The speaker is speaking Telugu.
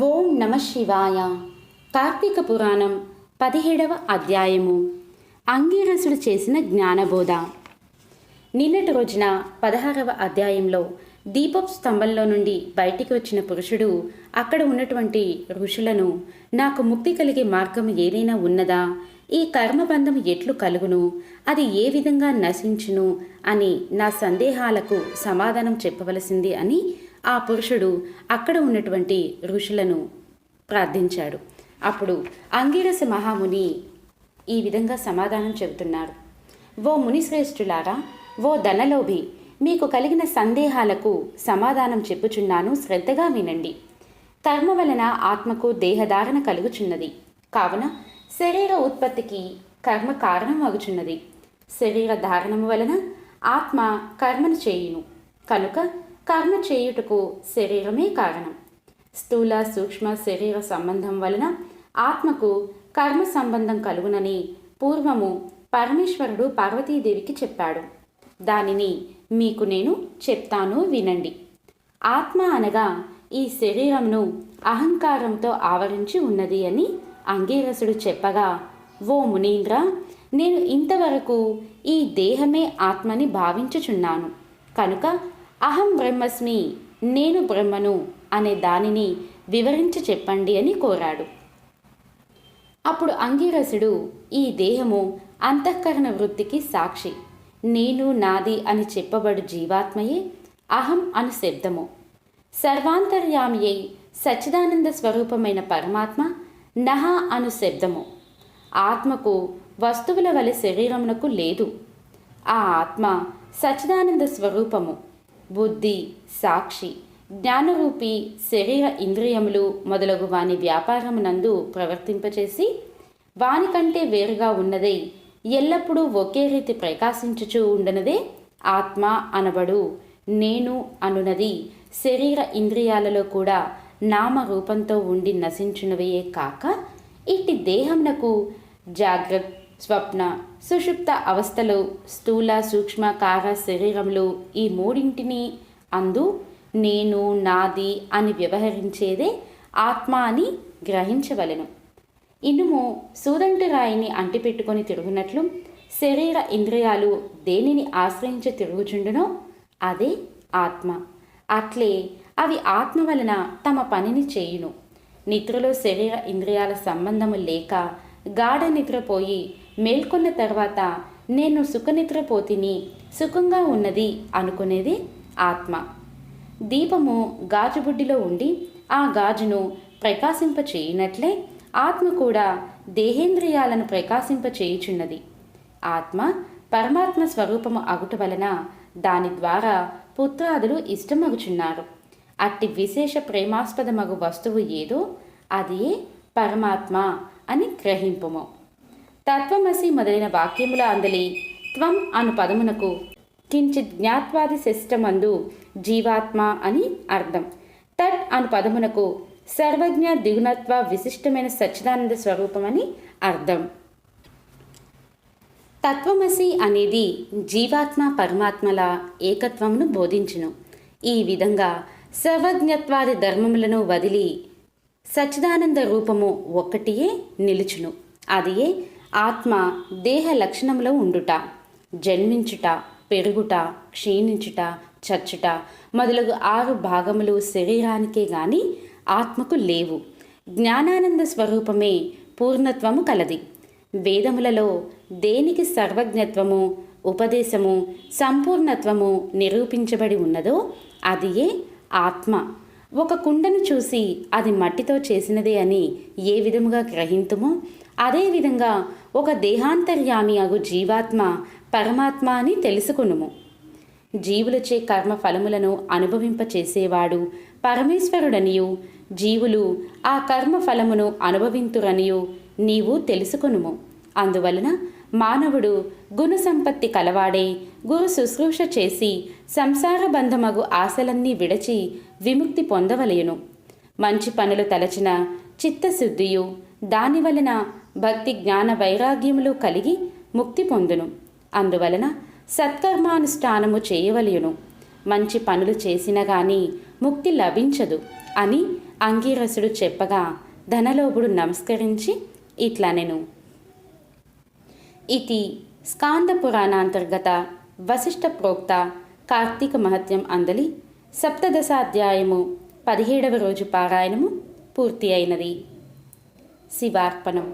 ఓం నమ శివాయ. కార్తీక పురాణం 17వ అధ్యాయము. అంగీరసుడు చేసిన జ్ఞానబోధ. నిన్నటి రోజున 16వ అధ్యాయంలో దీపపు స్తంభంలో నుండి బయటికి వచ్చిన పురుషుడు అక్కడ ఉన్నటువంటి ఋషులను, నాకు ముక్తి కలిగే మార్గం ఏదైనా ఉన్నదా, ఈ కర్మబంధం ఎట్లు కలుగును, అది ఏ విధంగా నశించును అని నా సందేహాలకు సమాధానం చెప్పవలసింది అని ఆ పురుషుడు అక్కడ ఉన్నటువంటి ఋషులను ప్రార్థించాడు. అప్పుడు అంగీరస మహాముని ఈ విధంగా సమాధానం చెబుతున్నారు. ఓ మునిశ్రేష్ఠులారా, ఓ ధనలోభి, మీకు కలిగిన సందేహాలకు సమాధానం చెప్పుచున్నాను, శ్రద్ధగా వినండి. కర్మ వలన ఆత్మకు దేహధారణ కలుగుచున్నది. కావున శరీర ఉత్పత్తికి కర్మ కారణం అగుచున్నది. శరీర ధారణము వలన ఆత్మ కర్మను చేయును. కనుక కర్మ చేయుటకు శరీరమే కారణం. స్థూల సూక్ష్మ శరీర సంబంధం వలన ఆత్మకు కర్మ సంబంధం కలుగునని పూర్వము పరమేశ్వరుడు పార్వతీదేవికి చెప్పాడు. దానిని మీకు నేను చెప్తాను, వినండి. ఆత్మ అనగా ఈ శరీరమును అహంకారంతో ఆవరించి ఉన్నది అని అంగీరసుడు చెప్పగా, ఓ మునీంద్ర, నేను ఇంతవరకు ఈ దేహమే ఆత్మని భావించుచున్నాను. కనుక అహం బ్రహ్మస్మి, నేను బ్రహ్మను అనే దానిని వివరించి చెప్పండి అని కోరాడు. అప్పుడు అంగీరసుడు, ఈ దేహము అంతఃకరణ వృత్తికి సాక్షి. నేను నాది అని చెప్పబడు జీవాత్మయే అహం అను శబ్దము. సర్వాంతర్యామి అయి సచ్చిదానంద స్వరూపమైన పరమాత్మ నహ అను శబ్దము. ఆత్మకు వస్తువుల వలె శరీరమునకు లేదు. ఆ ఆత్మ సచ్చిదానంద స్వరూపము. బుద్ధి, సాక్షి, జ్ఞానరూపి శరీర ఇంద్రియములు మొదలగు వాని వ్యాపారమునందు ప్రవర్తింపచేసి వానికంటే వేరుగా ఉన్నదై ఎల్లప్పుడూ ఒకే రీతి ప్రకాశించుచూ ఉండనదే ఆత్మ అనబడు. నేను అనునది శరీర ఇంద్రియాలలో కూడా నామరూపంతో ఉండి నశించునవయే కాక, ఇట్టి దేహమునకు జాగ్రత్త, స్వప్న, సుషుప్త అవస్థలు, స్థూల సూక్ష్మకార శరీరములు, ఈ మూడింటిని అందు నేను నాది అని వ్యవహరించేదే ఆత్మ అని గ్రహించవలెను. ఇనుము సూదంటి రాయిని అంటిపెట్టుకొని తిరుగునట్లు శరీర ఇంద్రియాలు దేనిని ఆశ్రయించి తిరుగుచుండునో అదే ఆత్మ. అట్లే అవి ఆత్మ వలన తమ పనిని చేయును. నిద్రలో శరీర ఇంద్రియాల సంబంధము లేక గాఢ నిద్రపోయి మేల్కొన్న తర్వాత నేను సుఖనిద్రపోతిని, సుఖంగా ఉన్నది అనుకునేది ఆత్మ. దీపము గాజుబుడ్డిలో ఉండి ఆ గాజును ప్రకాశింపచేయునట్లే ఆత్మ కూడా దేహేంద్రియాలను ప్రకాశింపచేయుచున్నది. ఆత్మ పరమాత్మ స్వరూపము అగుట వలన దాని ద్వారా పుత్రాదులు ఇష్టమగుచున్నారు. అట్టి విశేష ప్రేమాస్పదమగు వస్తువు ఏదో అదే పరమాత్మ అని గ్రహింపుము. తత్వమసి మొదలైన వాక్యముల అందలి త్వం అను పదమునకు కించిత్ జ్ఞాత్వాది శిష్టమందు జీవాత్మ అని అర్థం. తట్ అను పదమునకు సర్వజ్ఞ ద్విగుణత్వ విశిష్టమైన సచ్చిదానంద స్వరూపం అని అర్థం. తత్వమసి అనేది జీవాత్మ పరమాత్మల ఏకత్వమును బోధించును. ఈ విధంగా సర్వజ్ఞత్వాది ధర్మములను వదిలి సచ్చిదానంద రూపము ఒక్కటియే నిలుచును. అదియే ఆత్మ దేహ లక్షణంలో ఉండుట, జన్మించుట, పెరుగుట, క్షీణించుట, చచ్చుట మొదలగు 6 భాగములు శరీరానికే గాని ఆత్మకు లేవు. జ్ఞానానంద స్వరూపమే పూర్ణత్వము కలది. వేదములలో దేనికి సర్వజ్ఞత్వము, ఉపదేశము, సంపూర్ణత్వము నిరూపించబడి ఉన్నదో అదియే ఆత్మ. ఒక కుండను చూసి అది మట్టితో చేసినదే అని ఏ విధముగా గ్రహింతుమో అదేవిధంగా ఒక దేహాంతర్యామి అగు జీవాత్మ పరమాత్మ అని తెలుసుకొనుము. జీవులచే కర్మ ఫలములను అనుభవింపచేసేవాడు పరమేశ్వరుడనియు జీవులు ఆ కర్మ ఫలమును అనుభవింతురనియు నీవు తెలుసుకొనుము. అందువలన మానవుడు గుణ సంపత్తి కలవాడే గురు శుశ్రూష చేసి సంసార బంధమగు ఆశలన్నీ విడచి విముక్తి పొందవలయును. మంచి పనులు తలచిన చిత్తశుద్ధియు దానివలన భక్తి జ్ఞాన వైరాగ్యములు కలిగి ముక్తి పొందును. అందువలన సత్కర్మానుష్ఠానము చేయవలయును. మంచి పనులు చేసిన గాని ముక్తి లభించదు అని అంగీరసుడు చెప్పగా ధనలోభుడు నమస్కరించి ఇట్లనెను. ఇది స్కాంద పురాణాంతర్గత వశిష్ఠ ప్రోక్త కార్తీక మహత్యం అందలి సప్తదశాధ్యాయము 17వ రోజు పారాయణము పూర్తి అయినది. శివార్పణం.